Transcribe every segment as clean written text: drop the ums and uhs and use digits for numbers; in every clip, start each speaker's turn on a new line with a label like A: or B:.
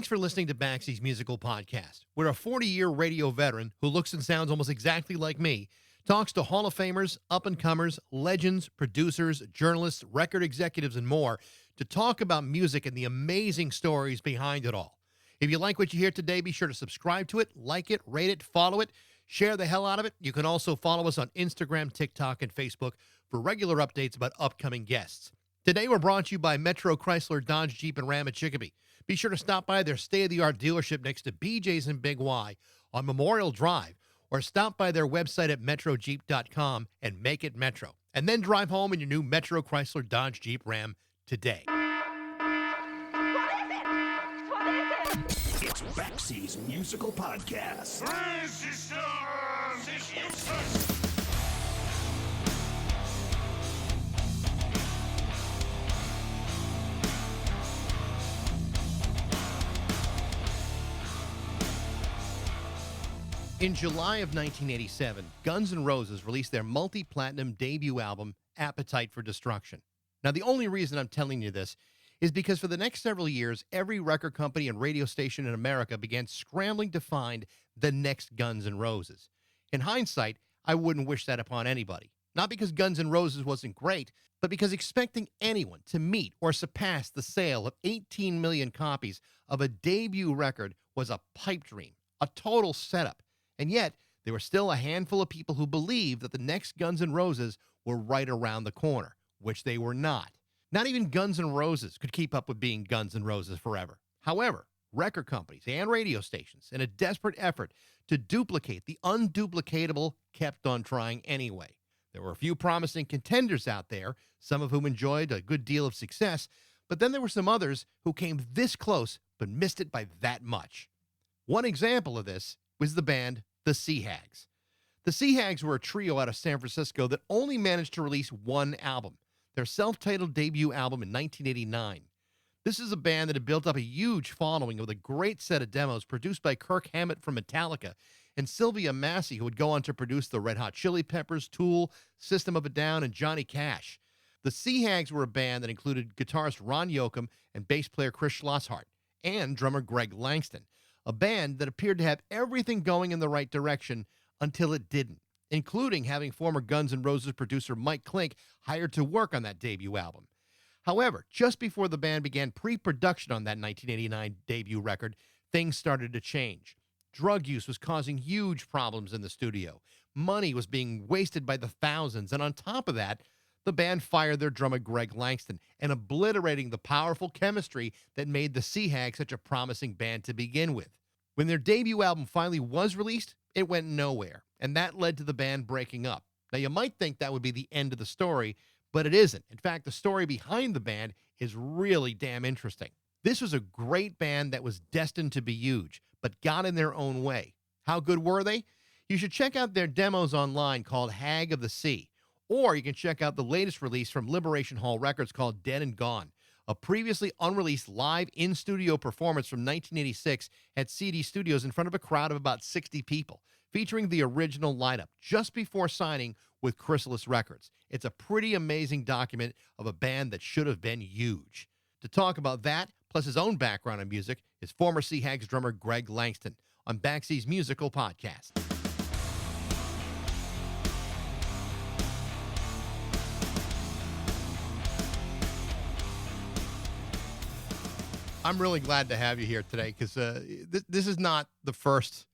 A: Thanks for listening to Baxie's Musical Podcast, where a 40-year radio veteran who looks and sounds almost exactly like me talks to Hall of Famers, up-and-comers, legends, producers, journalists, record executives, and more to talk about music and the amazing stories behind it all. If you like what you hear today, be sure to subscribe to it, like it, rate it, follow it, share the hell out of it. You can also follow us on Instagram, TikTok, and Facebook for regular updates about upcoming guests. Today, we're brought to you by Metro Chrysler Dodge Jeep and Ram at Chicopee. Be sure to stop by their state-of-the-art dealership next to BJ's and Big Y on Memorial Drive, or stop by their website at metrojeep.com and make it Metro. And then drive home in your new Metro Chrysler Dodge Jeep Ram today.
B: It's Baxie's Musical Podcast.
A: In July of 1987, Guns N' Roses released their multi-platinum debut album, Appetite for Destruction. Now, the only reason I'm telling you this is because for the next several years, every record company and radio station in America began scrambling to find the next Guns N' Roses. In hindsight, I wouldn't wish that upon anybody. Not because Guns N' Roses wasn't great, but because expecting anyone to meet or surpass the sale of 18 million copies of a debut record was a pipe dream, a total setup. And yet, there were still a handful of people who believed that the next Guns N' Roses were right around the corner, which they were not. Not even Guns N' Roses could keep up with being Guns N' Roses forever. However, record companies and radio stations, in a desperate effort to duplicate the unduplicatable, kept on trying anyway. There were a few promising contenders out there, some of whom enjoyed a good deal of success, but then there were some others who came this close but missed it by that much. One example of this was the band the Sea Hags. The Sea Hags were a trio out of San Francisco that only managed to release one album, their self-titled debut album in 1989. This is a band that had built up a huge following with a great set of demos produced by Kirk Hammet from Metallica and Siliva Masse, who would go on to produce the Red Hot Chili Peppers, Tool, System of a Down, and Johnny Cash. The Sea Hags were a band that included guitarist Ron Yoakum and bass player Chris Schlosshart, and drummer Greg Langston, a band that appeared to have everything going in the right direction until it didn't, including having former Guns N' Roses producer Mike Klink hired to work on that debut album. However, just before the band began pre-production on that 1989 debut record, things started to change. Drug use was causing huge problems in the studio. Money was being wasted by the thousands, and on top of that, the band fired their drummer Greg Langston and obliterating the powerful chemistry that made the Sea Hags such a promising band to begin with. When their debut album finally was released, it went nowhere, and that led to the band breaking up. Now, you might think that would be the end of the story, but it isn't. In fact, the story behind the band is really damn interesting. This was a great band that was destined to be huge, but got in their own way. How good were they? You should check out their demos online called Hag of the Sea. Or you can check out the latest release from Liberation Hall Records called Dead and Gone, a previously unreleased live in-studio performance from 1986 at CD Studios in front of a crowd of about 60 people, featuring the original lineup just before signing with Chrysalis Records. It's a pretty amazing document of a band that should have been huge. To talk about that, plus his own background in music, is former Sea Hags drummer Greg Langston on Baxie's Musical Podcast. I'm really glad to have you here today because this is not the first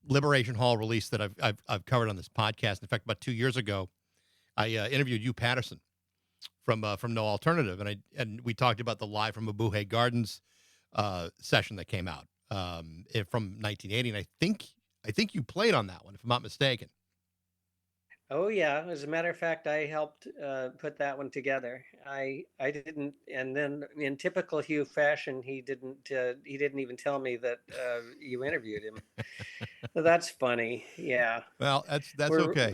A: Liberation Hall release that I've covered on this podcast. In fact, about 2 years ago, I interviewed Hugh Patterson from No Alternative, and we talked about the Live from Mabuhay Gardens session that came out from 1980, and I think you played on that one, if I'm not mistaken.
C: Oh yeah, as a matter of fact, I helped put that one together. I didn't, and then in typical Hugh fashion, he didn't even tell me that you interviewed him. So that's funny. Yeah.
A: Well, that's okay.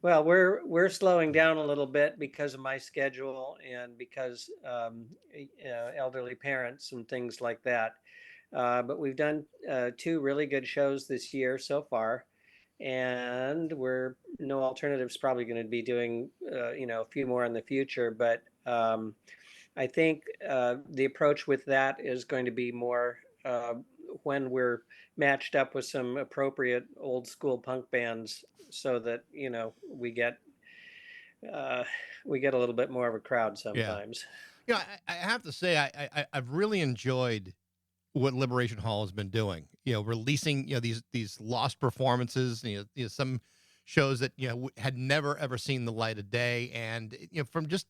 C: We're slowing down a little bit because of my schedule and because elderly parents and things like that. But we've done 2 really good shows this year so far. And No Alternative's probably going to be doing, a few more in the future. But I think the approach with that is going to be more when we're matched up with some appropriate old school punk bands, so that uh, we get a little bit more of a crowd
A: Yeah.
C: sometimes.
A: Yeah, I have to say, I've really enjoyed what Liberation Hall has been doing. Releasing these lost performances. Some shows that had never ever seen the light of day, and from just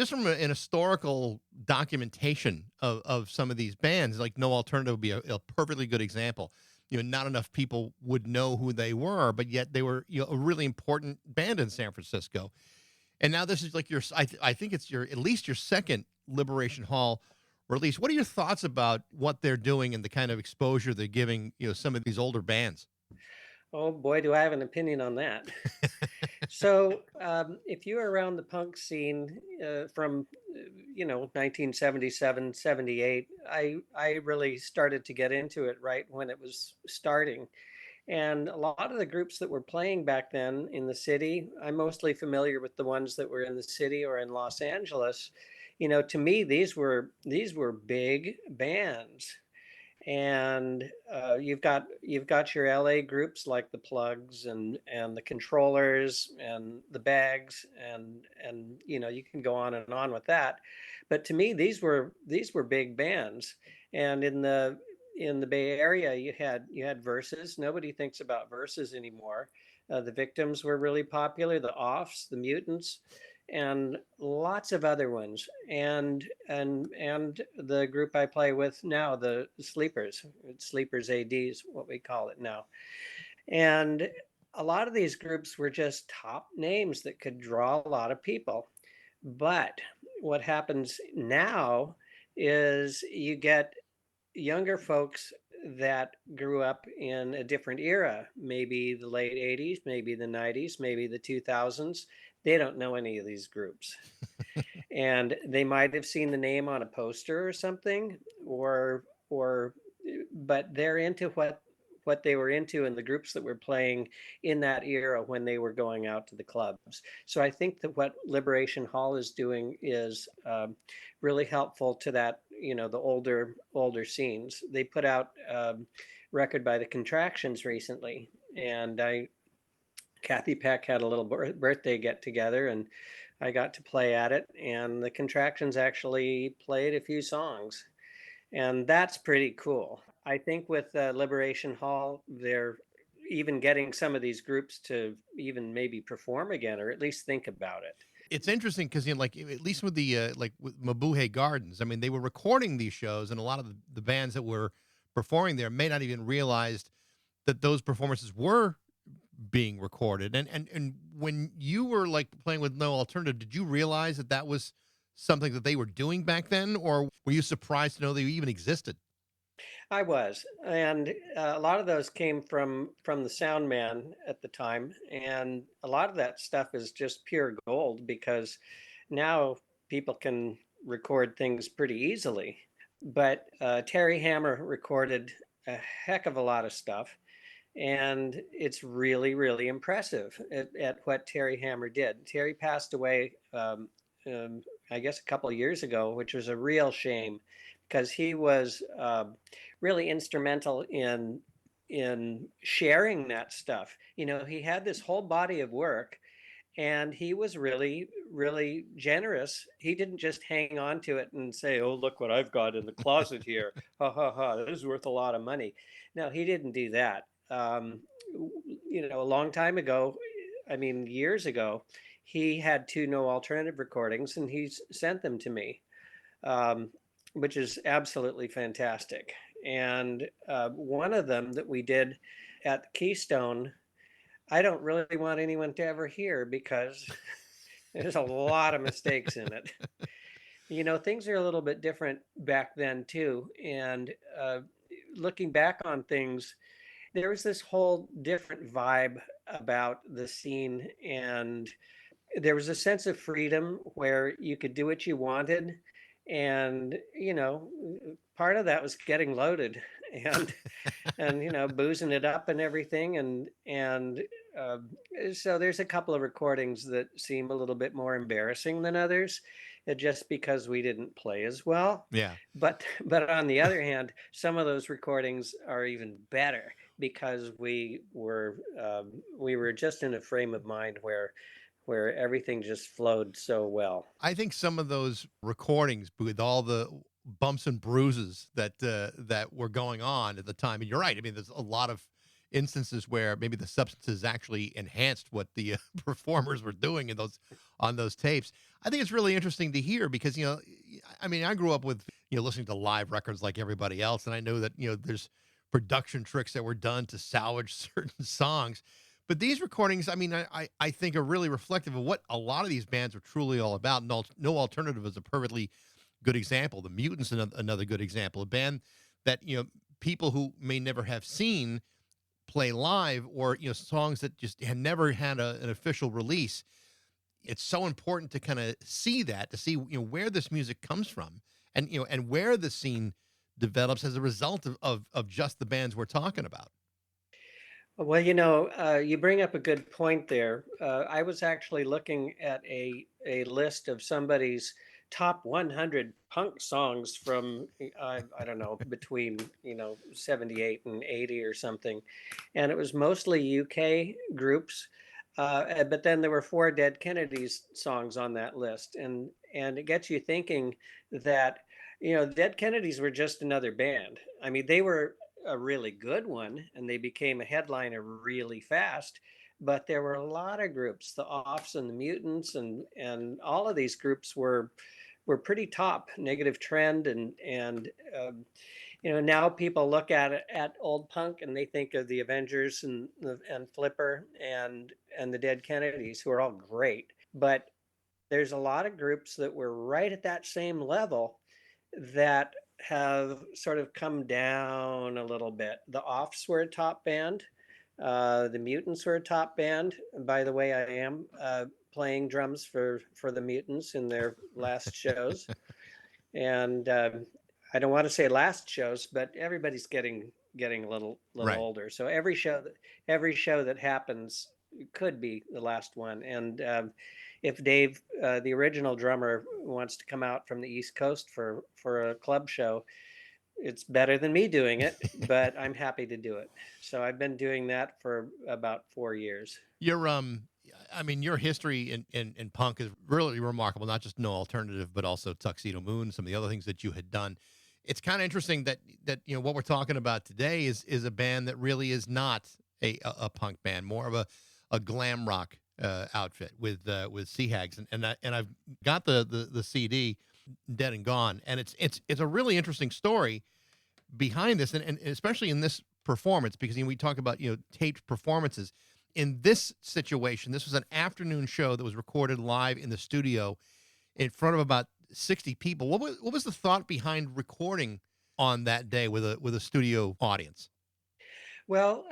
A: from an historical documentation of some of these bands, like No Alternative would be a perfectly good example. Not enough people would know who they were, but yet they were a really important band in San Francisco. And now this is like I think it's at least your second Liberation Hall release. What are your thoughts about what they're doing and the kind of exposure they're giving, some of these older bands?
C: Oh boy, do I have an opinion on that. So, if you were around the punk scene from, 1977, 78, I really started to get into it right when it was starting. And a lot of the groups that were playing back then in the city, I'm mostly familiar with the ones that were in the city or in Los Angeles. To me, these were big bands. And you've got your LA groups like the Plugs and the Controllers and the Bags, and you can go on and on with that. But to me, these were big bands. And in the Bay Area, you had Versus. Nobody thinks about Versus anymore. The Victims were really popular. The Offs, the Mutants, and lots of other ones. And the group I play with now, the Sleepers. Sleepers AD is what we call it now. And a lot of these groups were just top names that could draw a lot of people. But what happens now is you get younger folks that grew up in a different era, maybe the late 80s, maybe the 90s, maybe the 2000s. They don't know any of these groups. And they might have seen the name on a poster or something, or but they're into what they were into in the groups that were playing in that era when they were going out to the clubs. So I think that what Liberation Hall is doing is really helpful to that, the older scenes. They put out record by the Contractions recently, and Kathy Peck had a little birthday get together, and I got to play at it, and the Contractions actually played a few songs, and that's pretty cool. I think with Liberation Hall, they're even getting some of these groups to even maybe perform again, or at least think about it.
A: It's interesting because like at least with the like with Mabuhay Gardens, I mean they were recording these shows, and a lot of the bands that were performing there may not even realized that those performances were being recorded. And when you were like playing with No Alternative, did you realize that that was something that they were doing back then, or were you surprised to know they even existed?
C: I was, and a lot of those came from the sound man at the time, and a lot of that stuff is just pure gold because now people can record things pretty easily. But Terry Hammer recorded a heck of a lot of stuff, and it's really, really impressive at what Terry Hammer did. Terry passed away, I guess, a couple of years ago, which was a real shame because he was really instrumental in sharing that stuff. He had this whole body of work, and he was really, really generous. He didn't just hang on to it and say, "Oh, look what I've got in the closet here. Ha ha ha! This is worth a lot of money." No, he didn't do that. A long time ago, I mean, years ago, he had two No Alternative recordings, and he sent them to me, um, which is absolutely fantastic. And one of them that we did at the Keystone, I don't really want anyone to ever hear because there's a lot of mistakes in it. Things are a little bit different back then too. And looking back on things, there was this whole different vibe about the scene, and there was a sense of freedom where you could do what you wanted. And part of that was getting loaded and boozing it up and everything. And uh, so there's a couple of recordings that seem a little bit more embarrassing than others, just because we didn't play as well.
A: Yeah.
C: But on the other hand, some of those recordings are even better because we were just in a frame of mind where everything just flowed so well.
A: I think some of those recordings with all the bumps and bruises that were going on at the time, and you're right. I mean, there's a lot of instances where maybe the substances actually enhanced what the performers were doing in those on those tapes. I think it's really interesting to hear because I mean, I grew up with listening to live records like everybody else, and I know that there's production tricks that were done to salvage certain songs. But these recordings, I mean, I think are really reflective of what a lot of these bands are truly all about. No Alternative is a perfectly good example. The Mutants, another good example. A band that, people who may never have seen play live, or, songs that just had never had an official release. It's so important to kind of see that, to see, where this music comes from, and where the scene develops as a result of just the bands we're talking about.
C: Well, you bring up a good point there. I was actually looking at a list of somebody's top 100 punk songs from I don't know, between 78 and 80 or something, and it was mostly UK groups. But then there were four Dead Kennedys songs on that list, and it gets you thinking that Dead Kennedys were just another band. I mean, they were a really good one, and they became a headliner really fast. But there were a lot of groups, the Offs and the Mutants, and all of these groups were pretty top. Negative Trend, now people look at old punk and they think of the Avengers and Flipper and the Dead Kennedys, who are all great. But there's a lot of groups that were right at that same level that have sort of come down a little bit. The Offs were a top band. The Mutants were a top band. And by the way, I am playing drums for the Mutants in their last shows. And I don't want to say last shows, but everybody's getting a little
A: Right.
C: older. So every show that happens could be the last one. And if Dave, the original drummer, wants to come out from the East Coast for a club show, it's better than me doing it, but I'm happy to do it. So I've been doing that for about 4 years.
A: I mean, your history in punk is really remarkable. Not just No Alternative, but also Tuxedomoon, some of the other things that you had done. It's kind of interesting that what we're talking about today is a band that really is not a punk band, more of a glam rock outfit with Sea Hags, and I've got the CD, Dead and Gone, and it's a really interesting story behind this, and especially in this performance, because we talk about taped performances. In this situation, this was an afternoon show that was recorded live in the studio in front of about 60 people. What was the thought behind recording on that day with a studio audience?
C: Well,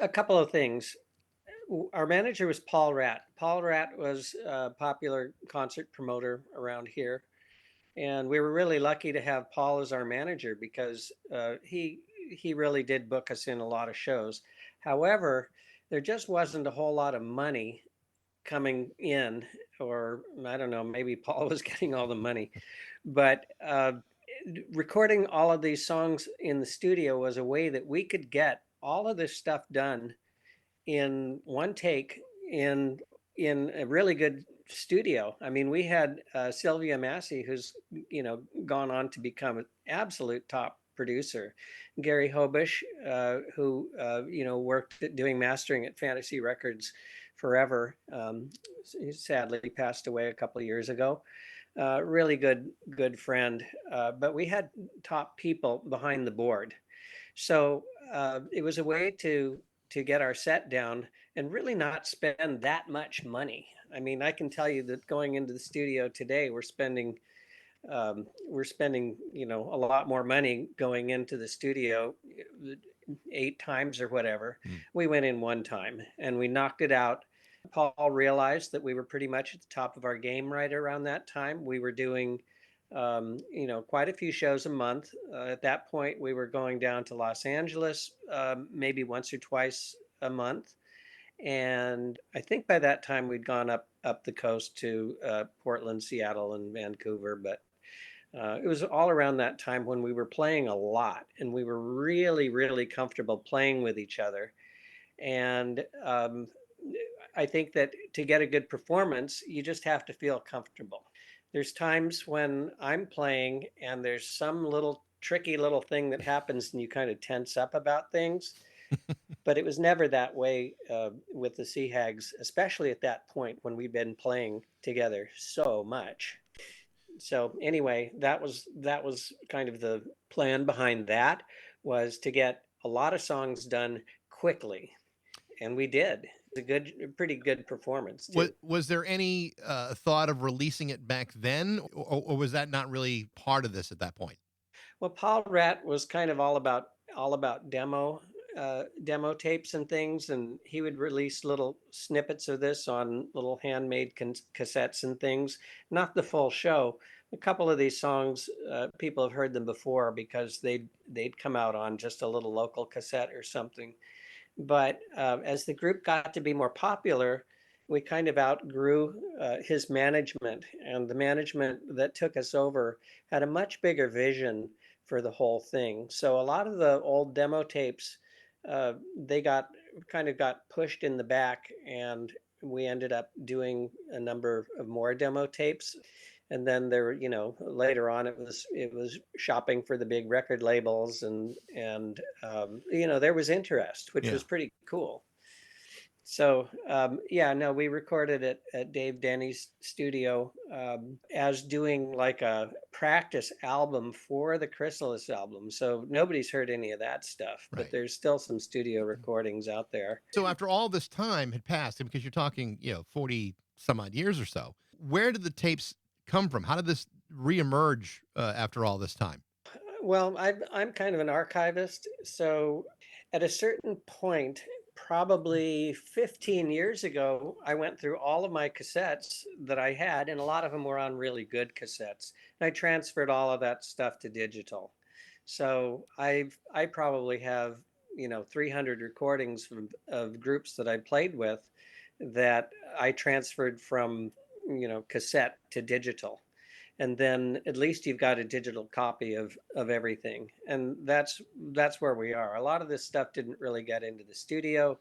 C: a couple of things. Our manager was Paul Ratt. Paul Ratt was a popular concert promoter around here, and we were really lucky to have Paul as our manager because he really did book us in a lot of shows. However, there just wasn't a whole lot of money coming in, or I don't know, maybe Paul was getting all the money, but recording all of these songs in the studio was a way that we could get all of this stuff done in one take in a really good studio. I mean, we had Siliva Masse, who's gone on to become an absolute top producer. Gary Hobish, who worked at doing mastering at Fantasy Records forever. He sadly passed away a couple of years ago. Really good friend. But we had top people behind the board, so it was a way to get our set down and really not spend that much money. I mean, I can tell you that going into the studio today, we're spending a lot more money going into the studio 8 times or whatever. We went in one time and we knocked it out. Paul realized that we were pretty much at the top of our game right around that time. We were doing quite a few shows a month. At that point, we were going down to Los Angeles maybe once or twice a month. And I think by that time we'd gone up up the coast to Portland, Seattle, and Vancouver. But it was all around that time when we were playing a lot, and we were really, really comfortable playing with each other. And I think that to get a good performance, you just have to feel comfortable. There's times when I'm playing and there's some little tricky little thing that happens and you kind of tense up about things. But it was never that way with the Sea Hags, especially at that point when we'd been playing together so much. So anyway, that was kind of the plan behind that, was to get a lot of songs done quickly, and we did. A pretty good performance too.
A: Was there any thought of releasing it back then, or was that not really part of this at that point?
C: Well, Paul Rat was kind of all about demo tapes and things, and he would release little snippets of this on little handmade cassettes and things. Not the full show. A couple of these songs, people have heard them before because they'd come out on just a little local cassette or something. But as the group got to be more popular, we kind of outgrew his management, and the management that took us over had a much bigger vision for the whole thing. So a lot of the old demo tapes, they got pushed in the back, and we ended up doing a number of more demo tapes. And then later on it was shopping for the big record labels, and there was interest, which
A: Yeah.
C: was pretty cool. So yeah, no, we recorded it at Dave Denny's studio as doing like a practice album for the Chrysalis album. So nobody's heard any of that stuff, but
A: Right.
C: there's still some studio recordings out there.
A: So after all this time had passed, and because you're talking, 40 some odd years or so, where did the tapes come from? How did this reemerge after all this time?
C: Well, I'm kind of an archivist. So at a certain point, probably 15 years ago, I went through all of my cassettes that I had, and a lot of them were on really good cassettes. And I transferred all of that stuff to digital. So I probably have 300 recordings of groups that I played with that I transferred from cassette to digital, and then at least you've got a digital copy of everything. And that's where we are. A lot of this stuff didn't really get into the studio.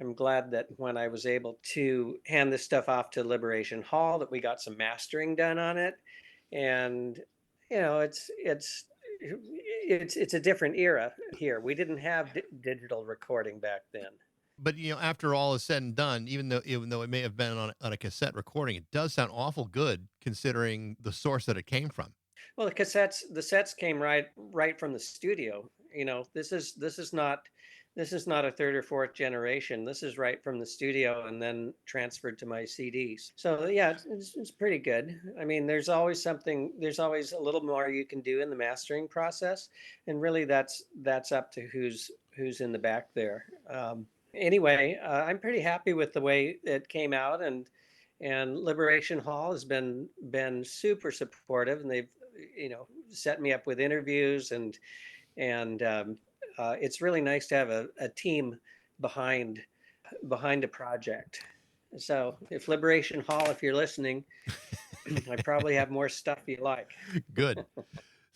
C: I'm glad that when I was able to hand this stuff off to Liberation Hall, that we got some mastering done on it. And it's a different era here. We didn't have digital recording back then.
A: But after all is said and done, even though it may have been on a cassette recording, it does sound awful good considering the source that it came from.
C: Well, the sets came right from the studio. This is not a third or fourth generation. This is right from the studio and then transferred to my CDs. So yeah, it's pretty good. I mean, there's always a little more you can do in the mastering process, and really that's up to who's in the back there. Anyway, I'm pretty happy with the way it came out, and Liberation Hall has been super supportive, and they've set me up with interviews, and it's really nice to have a team behind a project. So if Liberation Hall, if you're listening, I probably have more stuff you like.
A: Good.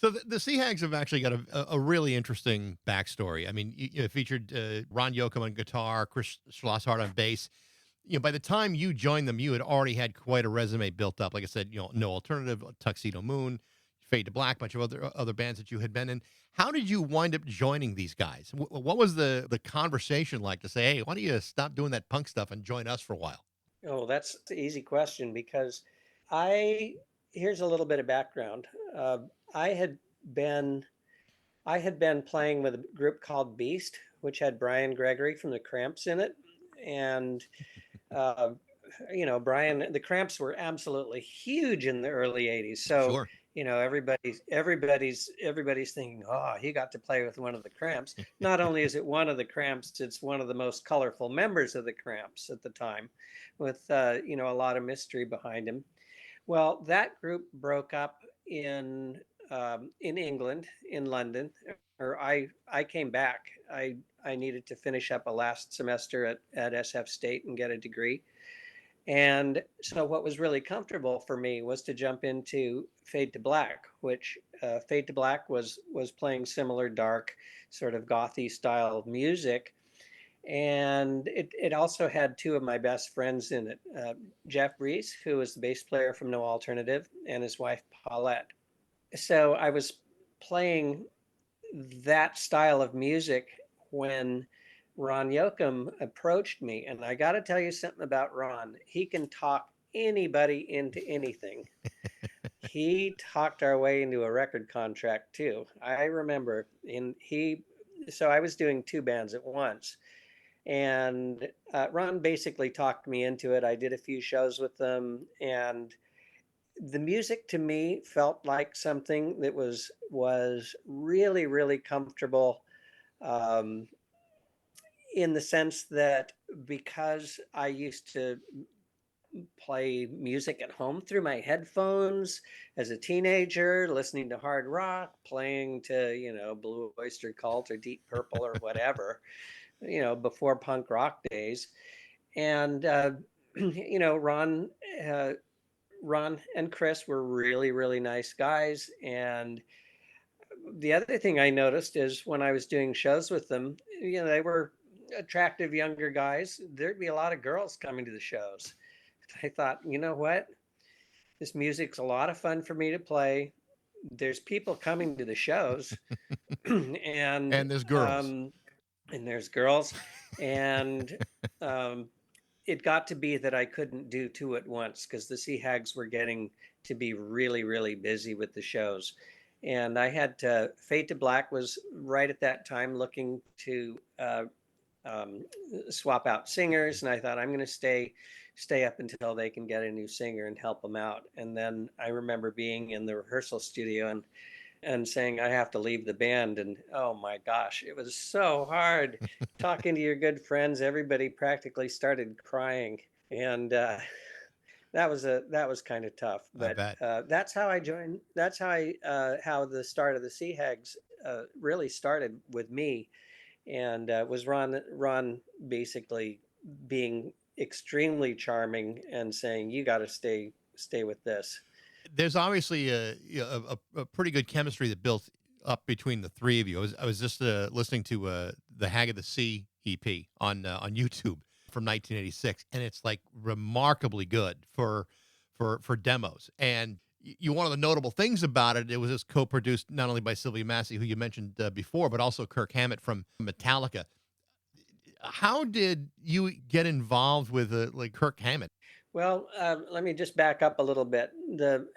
A: So the Sea Hags have actually got a really interesting backstory. I mean, you featured Ron Yoakum on guitar, Chris Schlosshart on bass. By the time you joined them, you had already had quite a resume built up. Like I said, No Alternative, Tuxedomoon, Fade to Black, bunch of other bands that you had been in. How did you wind up joining these guys? What was the conversation like to say, hey, why don't you stop doing that punk stuff and join us for a while?
C: Oh, that's an easy question, because I here's a little bit of background. I had been playing with a group called Beast, which had Brian Gregory from the Cramps in it, and uh, Brian, the Cramps were absolutely huge in the early '80s. So
A: Sure.
C: everybody's thinking, oh, he got to play with one of the Cramps. Not only is it one of the Cramps, it's one of the most colorful members of the Cramps at the time, with a lot of mystery behind him. Well, that group broke up in England, in London, or I came back. I needed to finish up a last semester at SF State and get a degree. And so what was really comfortable for me was to jump into Fade to Black, which Fade to Black was playing similar dark, sort of gothy style music. And it also had two of my best friends in it, Jeff Reese, who was the bass player from No Alternative, and his wife Paulette. So I was playing that style of music when Ron Yoakum approached me. And I got to tell you something about Ron. He can talk anybody into anything. He talked our way into a record contract too. I remember so I was doing two bands at once. And Ron basically talked me into it. I did a few shows with them, and the music to me felt like something that was really really comfortable, um, in the sense that because I used to play music at home through my headphones as a teenager, listening to hard rock, playing to Blue Oyster Cult or Deep Purple or whatever, before punk rock days. And Ron, uh, Ron and Chris were really, really nice guys. And the other thing I noticed is when I was doing shows with them, they were attractive younger guys. There'd be a lot of girls coming to the shows. I thought, you know what? This music's a lot of fun for me to play. There's people coming to the shows, and
A: And there's girls.
C: and there's girls, and um, it got to be that I couldn't do two at once because the Sea Hags were getting to be really, really busy with the shows. And I had to, Fade to Black was right at that time looking to um, swap out singers. And I thought, I'm going to stay up until they can get a new singer and help them out. And then I remember being in the rehearsal studio and saying I have to leave the band. And oh my gosh, it was so hard talking to your good friends. Everybody practically started crying, and that was kind of tough.
A: I
C: But
A: bet.
C: that's how I joined. That's how the start of the Sea Hags really started with me, and was Ron basically being extremely charming and saying you got to stay with this.
A: There's obviously a pretty good chemistry that built up between the three of you. I was just listening to the Hag of the Sea EP on YouTube from 1986, and it's like remarkably good for demos. And one of the notable things about it, it was just co-produced not only by Siliva Masse, who you mentioned before, but also Kirk Hammet from Metallica. How did you get involved with like Kirk Hammett?
C: Well, let me just back up a little bit. The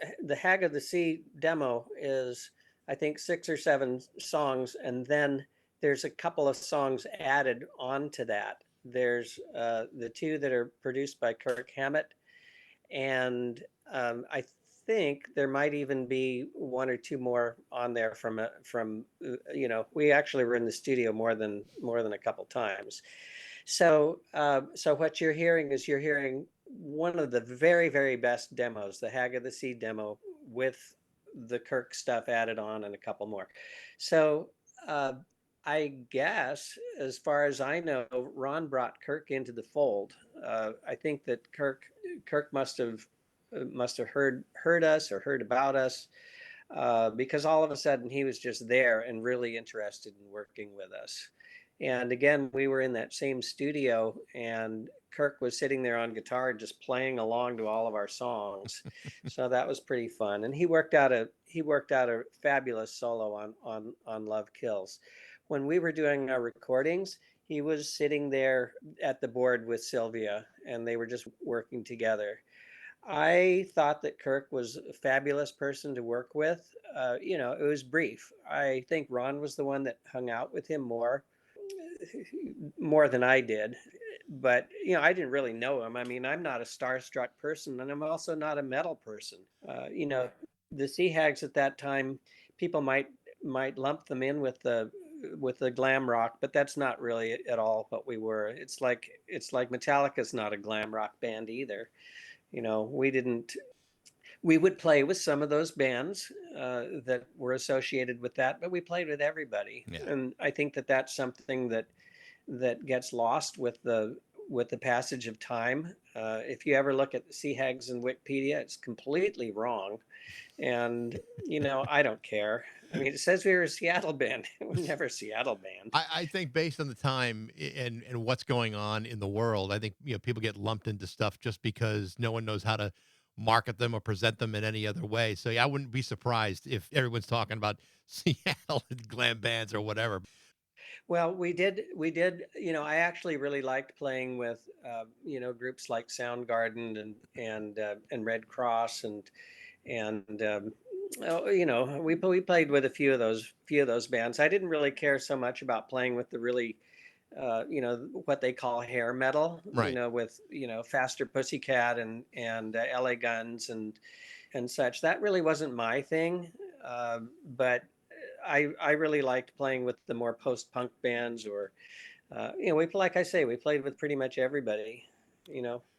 C: Hag of the Sea demo is, I think, 6 or 7 songs, and then there's a couple of songs added onto that. There's the two that are produced by Kirk Hammett, and I think there might even be one or two more on there from we actually were in the studio more than a couple times. So what you're hearing one of the very, very best demos, the Hag of the Sea demo with the Kirk stuff added on and a couple more. So uh, I guess, as far as I know, Ron brought Kirk into the fold. I think that Kirk must have heard us or heard about us, because all of a sudden he was just there and really interested in working with us. And again, we were in that same studio, and Kirk was sitting there on guitar, just playing along to all of our songs. So that was pretty fun. And he worked out a fabulous solo on Love Kills. When we were doing our recordings, he was sitting there at the board with Sylvia, and they were just working together. I thought that Kirk was a fabulous person to work with. It was brief. I think Ron was the one that hung out with him more than I did. But I didn't really know him. I mean, I'm not a starstruck person, and I'm also not a metal person. The Sea Hags at that time, people might lump them in with the glam rock, but that's not really at all what we were. It's like Metallica's not a glam rock band either. We would play with some of those bands that were associated with that, but we played with everybody.
A: Yeah.
C: And I think that that's something that gets lost with with the passage of time. If you ever look at the Sea Hags in Wikipedia, it's completely wrong. And, I don't care. I mean, it says we were a Seattle band. We're never a Seattle band.
A: I think based on the time and what's going on in the world, I think people get lumped into stuff just because no one knows how to market them or present them in any other way. So yeah, I wouldn't be surprised if everyone's talking about Seattle and glam bands or whatever.
C: Well, I actually really liked playing with, groups like Soundgarden and Red Cross and we played with a few of those bands. I didn't really care so much about playing with the really, what they call hair metal,
A: Right.
C: with Faster Pussycat and LA Guns and such. That really wasn't my thing, but I really liked playing with the more post-punk bands, or like I say, we played with pretty much everybody.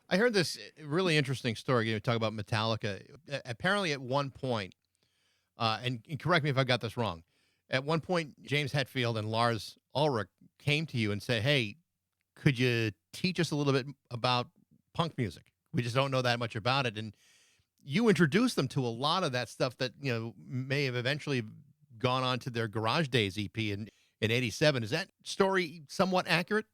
A: I heard this really interesting story. Talk about Metallica. Apparently, at one point, and correct me if I got this wrong. At one point, James Hetfield and Lars Ulrich came to you and said, "Hey, could you teach us a little bit about punk music? We just don't know that much about it." And you introduced them to a lot of that stuff that may have eventually gone on to their Garage Days EP in '87. Is that story somewhat accurate?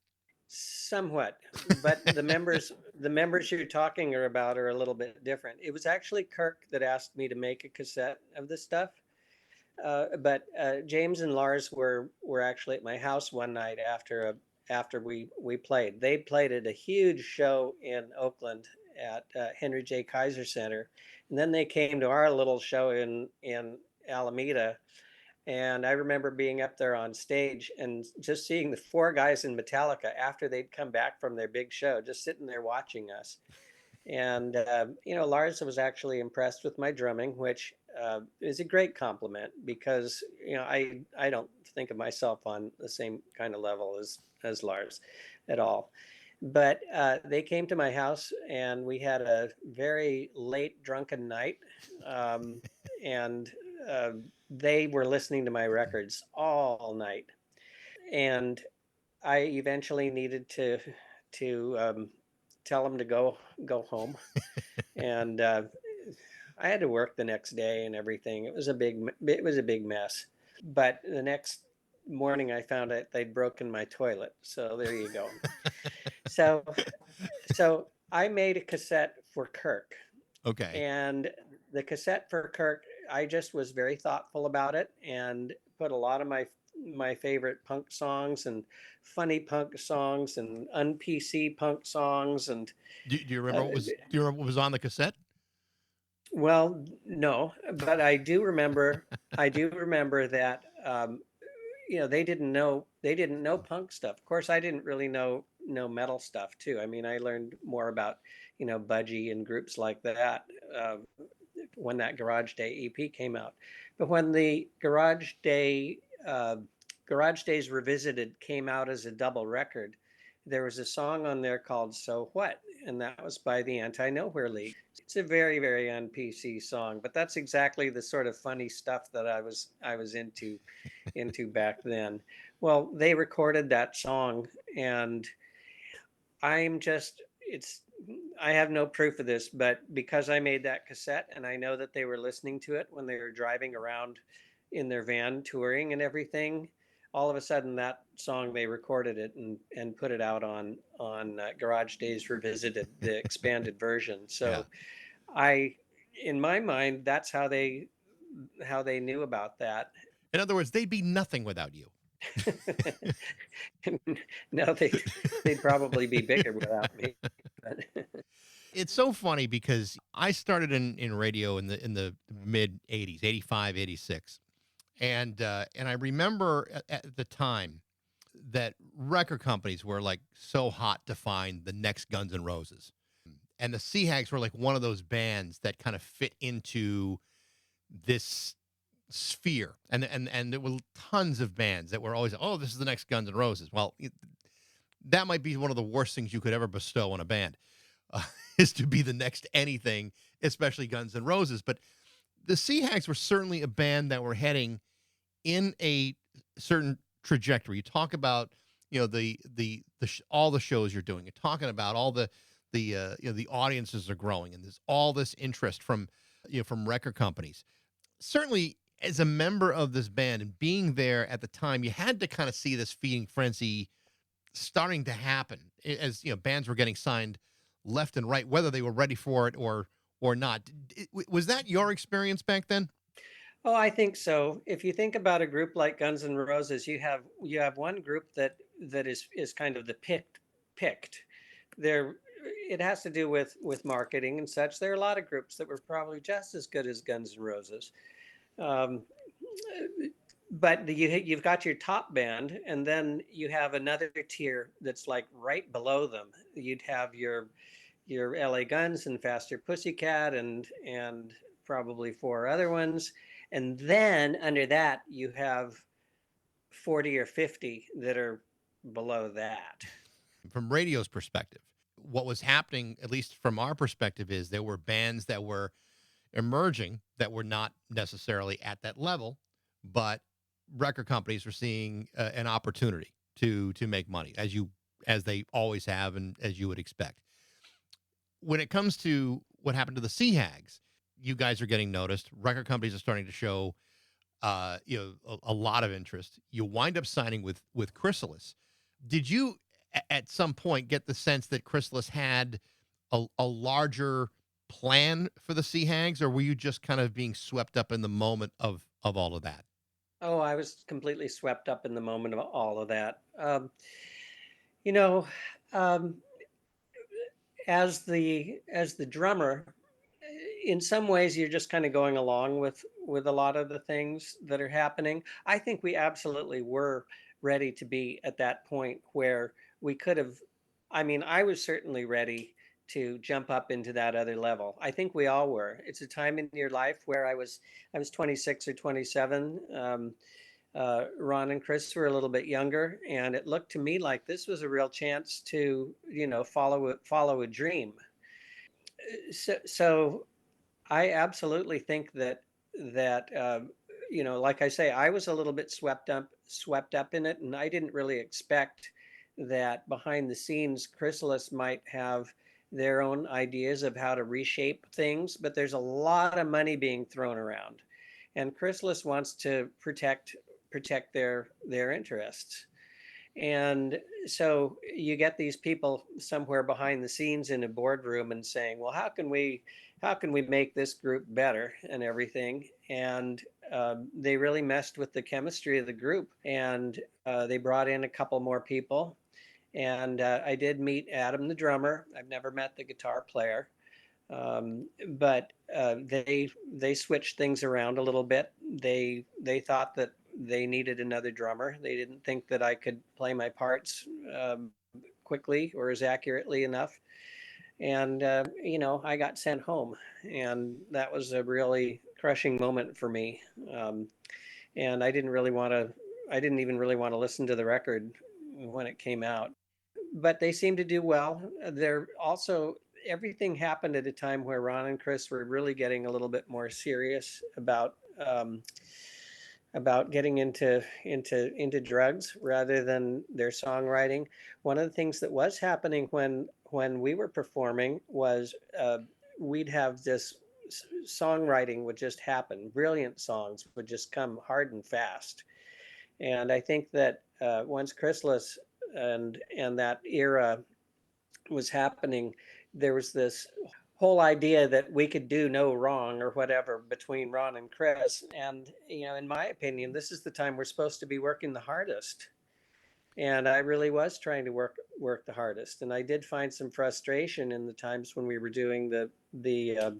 C: Somewhat, but the members you're talking about are a little bit different. It was actually Kirk that asked me to make a cassette of this stuff. But James and Lars were actually at my house one night after we played. They played at a huge show in Oakland at Henry J. Kaiser Center, and then they came to our little show in Alameda. And I remember being up there on stage and just seeing the four guys in Metallica after they'd come back from their big show, just sitting there watching us. And, Lars was actually impressed with my drumming, which is a great compliment because, I don't think of myself on the same kind of level as Lars at all. But they came to my house and we had a very late drunken night. And they were listening to my records all night. And I eventually needed to tell them to go home. And I had to work the next day and everything. It was a big mess. But the next morning I found out they'd broken my toilet. So there you go. So I made a cassette for Kirk.
A: Okay.
C: And the cassette for Kirk, I just was very thoughtful about it and put a lot of my favorite punk songs and funny punk songs and un-PC punk songs. And
A: Do you remember what was on the cassette?
C: well, no, but I do remember that they didn't know punk stuff. Of course, I didn't really know metal stuff too. I mean, I learned more about Budgie and groups like that when that Garage Day EP came out. But when the Garage Days Revisited came out as a double record, there was a song on there called "So What," and that was by the Anti-Nowhere League. It's a very, very un-PC song, but that's exactly the sort of funny stuff that I was into back then. Well, they recorded that song, and I have no proof of this, but because I made that cassette and I know that they were listening to it when they were driving around in their van touring and everything, all of a sudden that song, they recorded it and put it out on Garage Days Revisited, the expanded version. So
A: Yeah.
C: in my mind, that's how they knew about that.
A: In other words, they'd be nothing without you.
C: No, they'd probably be bigger without me.
A: It's so funny because I started in radio in the mid '80s, '85, '86, and I remember at the time that record companies were like so hot to find the next Guns N' Roses, and the Sea Hags were like one of those bands that kind of fit into this sphere, and there were tons of bands that were always, oh, this is the next Guns N' Roses. Well, that might be one of the worst things you could ever bestow on a band, is to be the next anything, especially Guns N' Roses. But the Sea Hags were certainly a band that were heading in a certain trajectory. You talk about all the shows you're doing. You're talking about all the audiences are growing, and there's all this interest from record companies. Certainly, as a member of this band and being there at the time, you had to kind of see this feeding frenzy starting to happen as bands were getting signed left and right, whether they were ready for it or not. Was that your experience back then?
C: Oh, I think so. If you think about a group like Guns N' Roses, you have one group that is kind of the picked. There, it has to do with marketing and such. There are a lot of groups that were probably just as good as Guns N' Roses. Um, but you've got your top band, and then you have another tier that's like right below them. You'd have your LA Guns and Faster Pussycat and probably four other ones, and then under that you have 40 or 50 that are below that.
A: From radio's perspective, what was happening, at least from our perspective, is there were bands that were emerging that were not necessarily at that level, but record companies were seeing an opportunity to make money, as they always have, and as you would expect. When it comes to what happened to the Sea Hags, you guys are getting noticed. Record companies are starting to show, a lot of interest. You wind up signing with Chrysalis. Did you, at some point, get the sense that Chrysalis had a larger plan for the Sea Hags, or were you just kind of being swept up in the moment of all of that?
C: Oh, I was completely swept up in the moment of all of that. You know, um, as the drummer, in some ways you're just kind of going along with a lot of the things that are happening. I think we absolutely were ready to be at that point where we could have, I mean, I was certainly ready to jump up into that other level. I think we all were. It's a time in your life where I was 26 or 27. Ron and Chris were a little bit younger, and it looked to me like this was a real chance to, follow a dream. So I absolutely think that like I say, I was a little bit swept up in it, and I didn't really expect that behind the scenes, Chrysalis might have their own ideas of how to reshape things. But there's a lot of money being thrown around, and Chrysalis wants to protect their interests. And so you get these people somewhere behind the scenes in a boardroom and saying, well, how can we make this group better and everything? And they really messed with the chemistry of the group, and they brought in a couple more people. And I did meet Adam, the drummer. I've never met the guitar player. But they switched things around a little bit. They thought that they needed another drummer. They didn't think that I could play my parts quickly or as accurately enough. And I got sent home, and that was a really crushing moment for me. And I didn't really want to. I didn't even really want to listen to the record when it came out. But they seemed to do well. They're also Everything happened at a time where Ron and Chris were really getting a little bit more serious about getting into drugs rather than their songwriting. One of the things that was happening when we were performing was we'd have this songwriting would just happen. Brilliant songs would just come hard and fast. And I think that once Chrysalis and that era was happening, there was this whole idea that we could do no wrong or whatever between Ron and Chris. And, in my opinion, this is the time we're supposed to be working the hardest. And I really was trying to work the hardest. And I did find some frustration in the times when we were doing the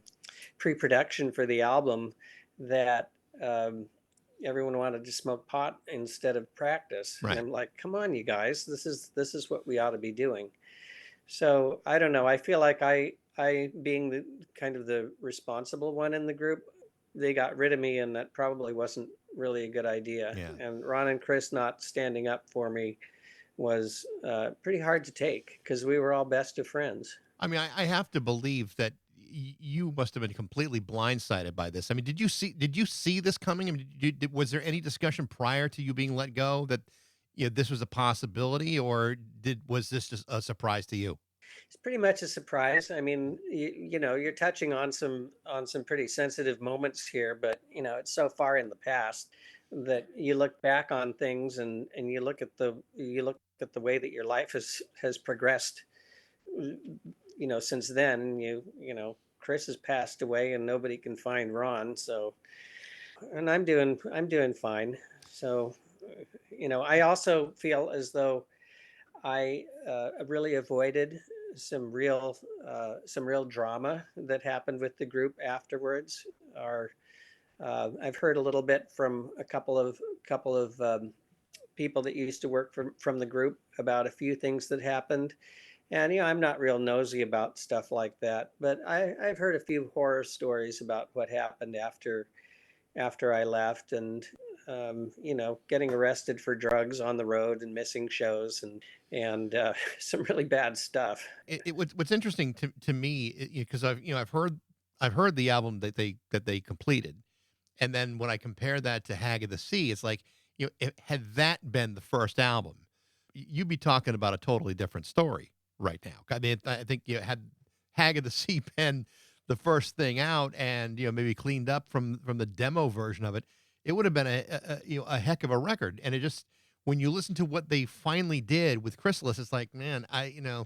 C: pre-production for the album that everyone wanted to smoke pot instead of practice.
A: Right.
C: And I'm like, come on, you guys, this is what we ought to be doing. So I don't know. I feel like I being the kind of the responsible one in the group, they got rid of me, and that probably wasn't really a good idea.
A: Yeah.
C: And Ron and Chris not standing up for me was pretty hard to take because we were all best of friends.
A: I mean, I have to believe that you must have been completely blindsided by this. I mean, did you see this coming? I mean, was there any discussion prior to you being let go that this was a possibility, or was this just a surprise to you?
C: It's pretty much a surprise. I mean, you're touching on some pretty sensitive moments here, but it's so far in the past that you look back on things and you look at the way that your life has progressed, since then. Chris has passed away and nobody can find Ron. So, and I'm doing fine. So, I also feel as though I really avoided some real drama that happened with the group afterwards. Or I've heard a little bit from a couple of people that used to work from the group about a few things that happened. And I'm not real nosy about stuff like that, but I've heard a few horror stories about what happened after I left, and getting arrested for drugs on the road and missing shows and some really bad stuff.
A: What's interesting to me, because I've heard the album that they completed, and then when I compare that to Hag of the Sea, it's like, had that been the first album, you'd be talking about a totally different story right now. I mean, I think had Hag of the Sea been the first thing out, and maybe cleaned up from the demo version of it, it would have been a heck of a record. And it just, when you listen to what they finally did with Chrysalis, it's like, man, there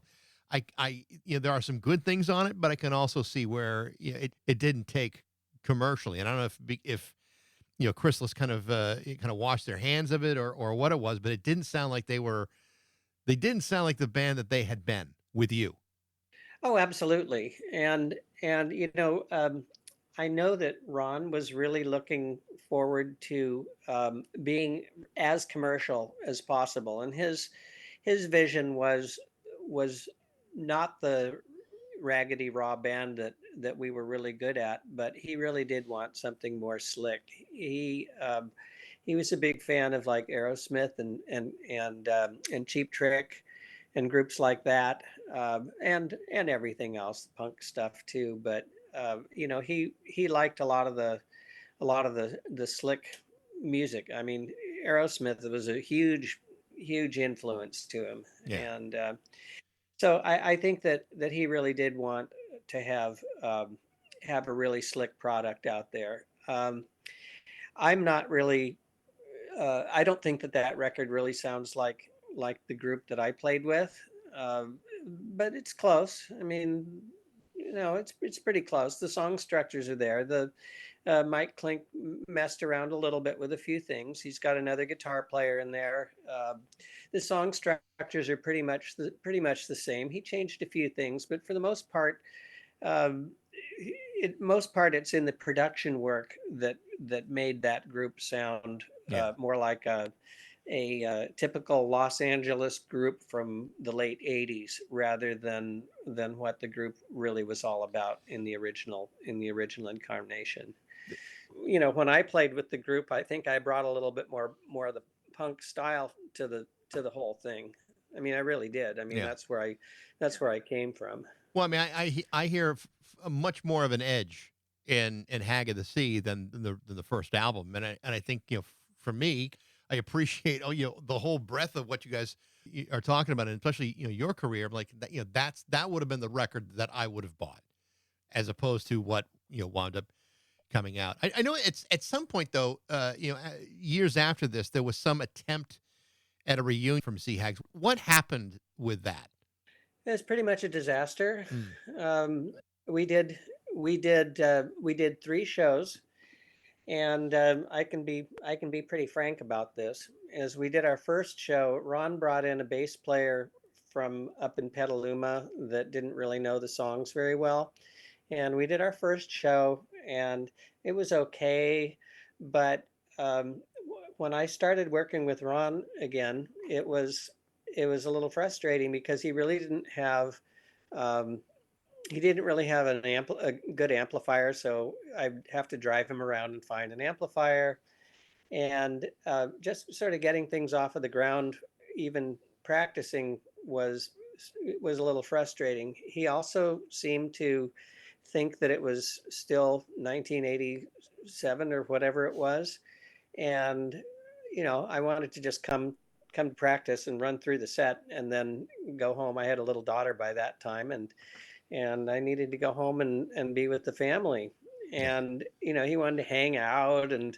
A: are some good things on it, but I can also see where it didn't take commercially. And I don't know if Chrysalis kind of washed their hands of it, or what it was, but it didn't sound like they didn't sound like the band that they had been with you.
C: Oh, absolutely. And I know that Ron was really looking forward to being as commercial as possible, and his vision was not the raggedy raw band that we were really good at, but he really did want something more slick. He was a big fan of like Aerosmith and Cheap Trick and groups like that, and everything else, punk stuff too. But he liked a lot of the slick music. I mean, Aerosmith was a huge influence to him,
A: Yeah.
C: and so I think that he really did want to have a really slick product out there. I'm not really. I don't think that record really sounds like the group that I played with, um, but it's close. I mean, it's pretty close. The song structures are there. The Mike Klink messed around a little bit with a few things. He's got another guitar player in there. The song structures are pretty much the same. He changed a few things, but for the most part, um, it's in the production work that made that group sound
A: Yeah.
C: more like a typical Los Angeles group from the late '80s, rather than what the group really was all about in the original incarnation. When I played with the group, I think I brought a little bit more of the punk style to the whole thing. I mean, I really did. I mean,
A: Yeah.
C: that's where I came from.
A: Well, I mean, I hear a much more of an edge in Hag of the Sea than the first album, and I think, for me, I appreciate the whole breadth of what you guys are talking about, and especially your career. Like that, that would have been the record that I would have bought, as opposed to what wound up coming out. I know it's at some point though, years after this, there was some attempt at a reunion from Sea Hags. What happened with that?
C: It's pretty much a disaster.
A: Mm.
C: Um, we did we did 3 shows, and I can be pretty frank about this. As we did our first show, Ron brought in a bass player from up in Petaluma that didn't really know the songs very well, and we did our first show, and it was okay, but when I started working with Ron again, it was a little frustrating because um, he didn't really have a good amplifier, so I'd have to drive him around and find an amplifier, and just sort of getting things off of the ground, even practicing was a little frustrating. He also seemed to think that it was still 1987 or whatever it was, and I wanted to just come to practice and run through the set and then go home. I had a little daughter by that time, and I needed to go home and be with the family.
A: Yeah.
C: And he wanted to hang out, and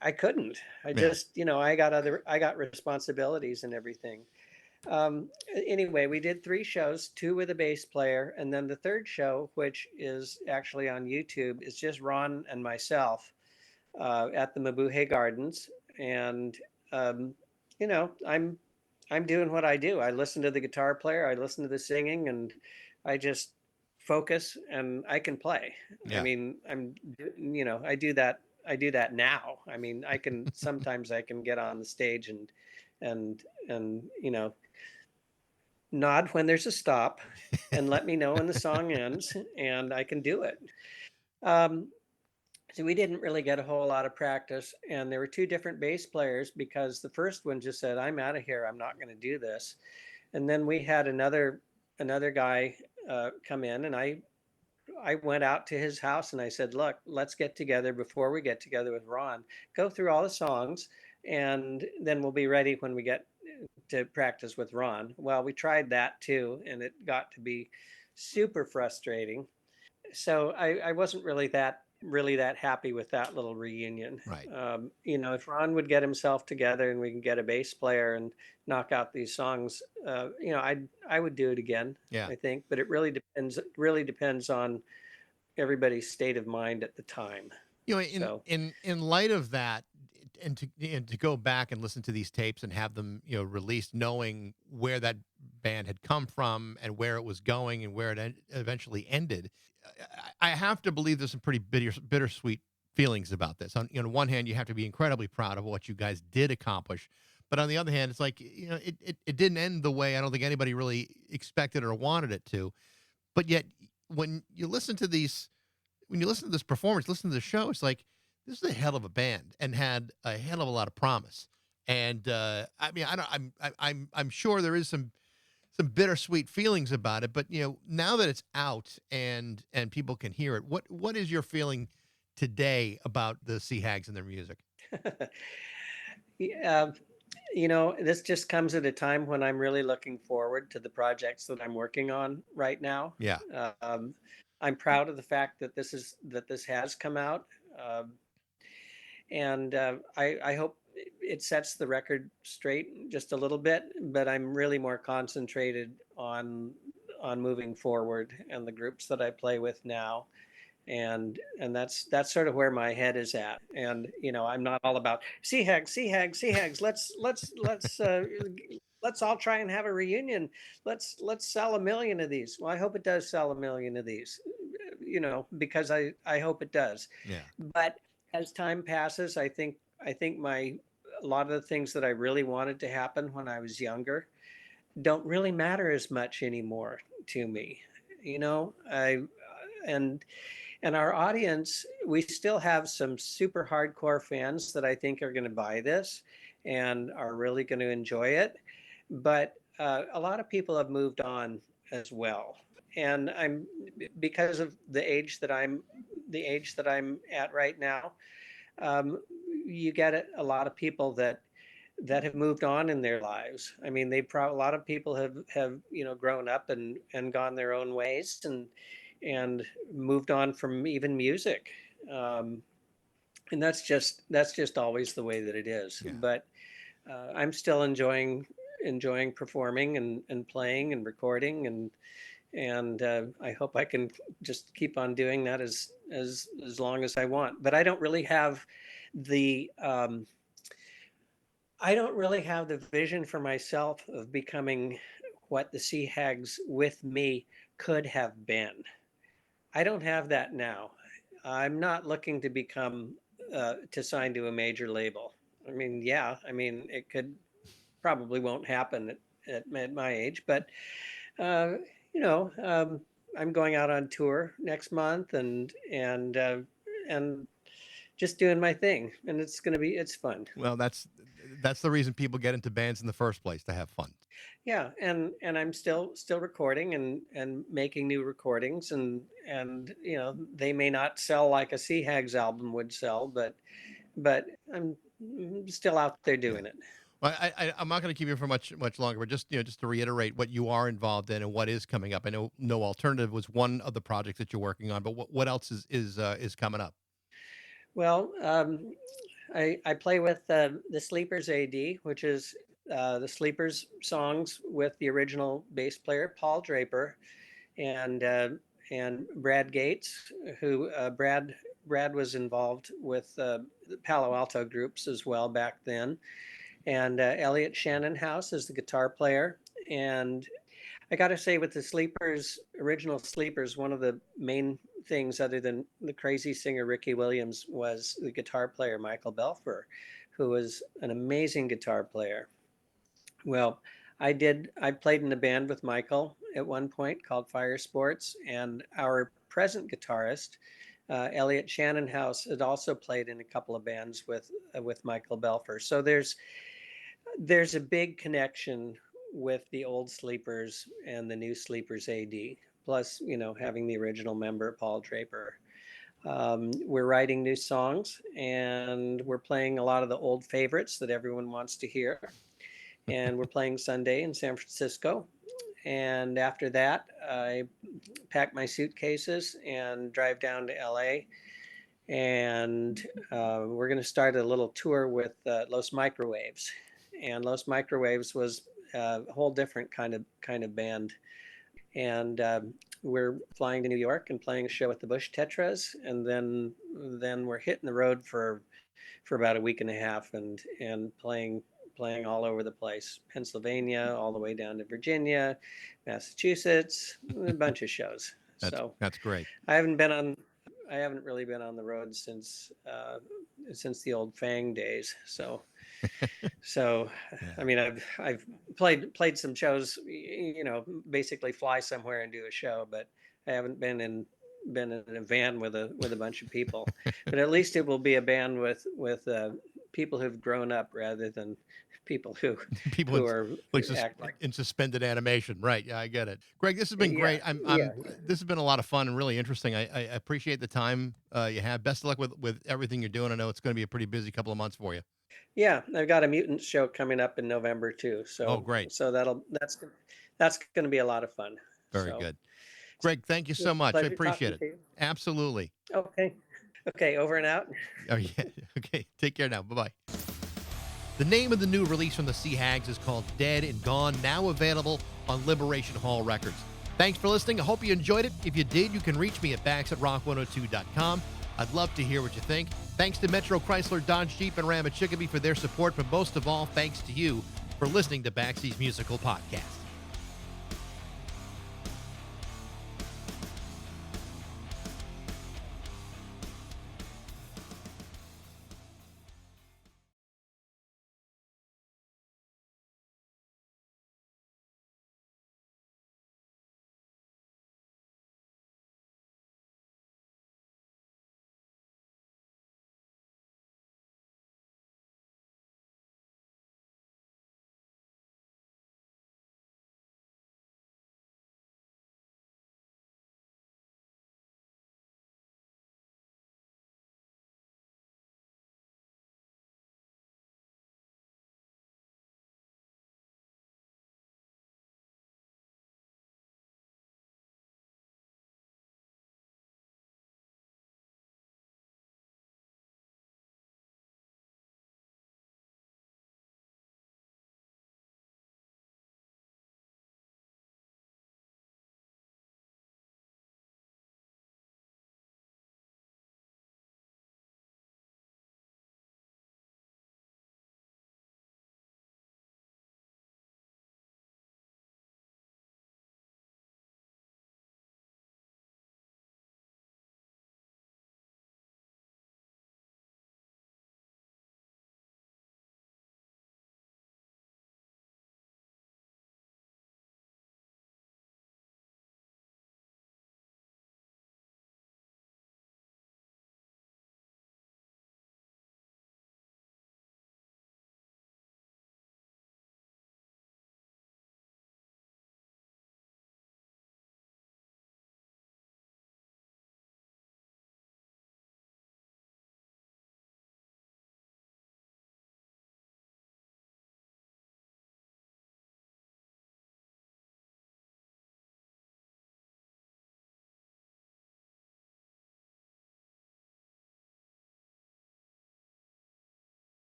C: I couldn't. I
A: Yeah.
C: just I got responsibilities and everything. Anyway, we did 3 shows, 2 with a bass player, and then the third show, which is actually on YouTube, is just Ron and myself at the Mabuhay Gardens. And um, I'm doing what I do. I listen to the guitar player, I listen to the singing, and I just focus, and I can play. I
A: Yeah.
C: mean, I do that. I do that now. I mean, I can sometimes I can get on the stage and nod when there's a stop and let me know when the song ends, and I can do it. Um, so we didn't really get a whole lot of practice, and there were 2 different bass players because the first one just said, "I'm out of here. I'm not going to do this." And then we had another guy come in, and I went out to his house and I said, "Look, let's get together before we get together with Ron. Go through all the songs, and then we'll be ready when we get to practice with Ron." Well, we tried that too, and it got to be super frustrating. So I wasn't really that happy with that little reunion.
A: Right.
C: If Ron would get himself together and we can get a bass player and knock out these songs, I would do it again.
A: Yeah.
C: I think, but it really depends on everybody's state of mind at the time.
A: In
C: So
A: in light of that, and to go back and listen to these tapes and have them, released, knowing where that band had come from and where it was going and where it eventually ended, I have to believe there's some pretty bittersweet feelings about this. On one hand, you have to be incredibly proud of what you guys did accomplish, but on the other hand, it's like, it didn't end the way I don't think anybody really expected or wanted it to. But yet, when you listen to these when you listen to this performance, listen to the show, it's like, this is a hell of a band and had a hell of a lot of promise. And I mean, I don't, I'm sure there is some bittersweet feelings about it, but now that it's out and people can hear it, what is your feeling today about the Sea Hags and their music?
C: yeah, this just comes at a time when I'm really looking forward to the projects that I'm working on right now.
A: Yeah,
C: Um, I'm proud of the fact that this has come out, um, and I hope it sets the record straight just a little bit. But I'm really more concentrated on moving forward and the groups that I play with now, and that's sort of where my head is at. And I'm not all about Sea Hags, Sea Hags, Sea Hags. Let's all try and have a reunion. Let's sell 1 million of these. Well, I hope it does sell 1 million of these, because I hope it does.
A: yeah,
C: But as time passes, I think a lot of the things that I really wanted to happen when I was younger don't really matter as much anymore to me. I and our audience, we still have some super hardcore fans that I think are going to buy this and are really going to enjoy it. But a lot of people have moved on as well. And because of the age that I'm at right now, um, you get a lot of people that have moved on in their lives. I mean, a lot of people have grown up and gone their own ways and moved on from even music. Um, and that's just always the way that it is.
A: yeah.
C: But I'm still enjoying performing and playing and recording, and I hope I can just keep on doing that as long as I want. But the I don't really have the vision for myself of becoming what the Sea Hags with me could have been. I don't have that now. I'm not looking to become to sign to a major label. I mean, yeah, I mean it could probably won't happen at my age, but uh, you know, um, I'm going out on tour next month and just doing my thing, and it's fun.
A: Well, that's the reason people get into bands in the first place, to have fun.
C: Yeah, and I'm still recording and making new recordings, and they may not sell like a Sea Hags album would sell, but I'm still out there
A: Yeah.
C: doing it.
A: Well, I'm not going to keep you for much longer, but just to reiterate what you are involved in and what is coming up. I know No Alternative was one of the projects that you're working on, but what else is coming up?
C: Well, I play with the Sleepers AD, which is the Sleepers songs with the original bass player Paul Draper and Brad Gates, who Brad was involved with the Palo Alto groups as well back then, and Elliot Shannonhouse is the guitar player. And I got to say, with the Sleepers, original Sleepers, one of the main things, other than the crazy singer Ricky Williams, was the guitar player Michael Belfer, who was an amazing guitar player. Well, I played in a band with Michael at one point called Fire Sports, and our present guitarist, Elliot Shannonhouse, had also played in a couple of bands with Michael Belfer. So there's a big connection with the old Sleepers and the new Sleepers AD, plus, having the original member, Paul Draper. We're writing new songs, and we're playing a lot of the old favorites that everyone wants to hear. And we're playing Sunday in San Francisco. And after that, I pack my suitcases and drive down to LA. And we're going to start a little tour with Los Microwaves. And Los Microwaves was a whole different kind of band. And we're flying to New York and playing a show at the Bush Tetras, and then we're hitting the road for about a week and a half and playing all over the place, Pennsylvania, all the way down to Virginia, Massachusetts, a bunch of shows.
A: That's great.
C: I haven't really been on the road since the old Fang days. So yeah. I mean, I've played some shows, basically fly somewhere and do a show, but I haven't been in a van with a bunch of people. But at least it will be a band with people who've grown up rather than people who are
A: in suspended animation. Right. Yeah, I get it. Greg, this has been great. This has been a lot of fun and really interesting. I appreciate the time you have. Best of luck with everything you're doing. I know it's going to be a pretty busy couple of months for you.
C: Yeah, I've got a Mutant show coming up in November too. So
A: great.
C: So that's going to be a lot of fun.
A: Very good. Greg, thank you so much. I appreciate it. Absolutely.
C: Okay, over and out.
A: Oh yeah. Okay. Take care now. Bye-bye. The name of the new release from the Sea Hags is called Dead and Gone, now available on Liberation Hall Records. Thanks for listening. I hope you enjoyed it. If you did, you can reach me at bax@rock102.com. I'd love to hear what you think. Thanks to Metro Chrysler, Dodge, Jeep, and Ram at Chicopee for their support, but most of all, thanks to you for listening to Baxie's Musical Podcast.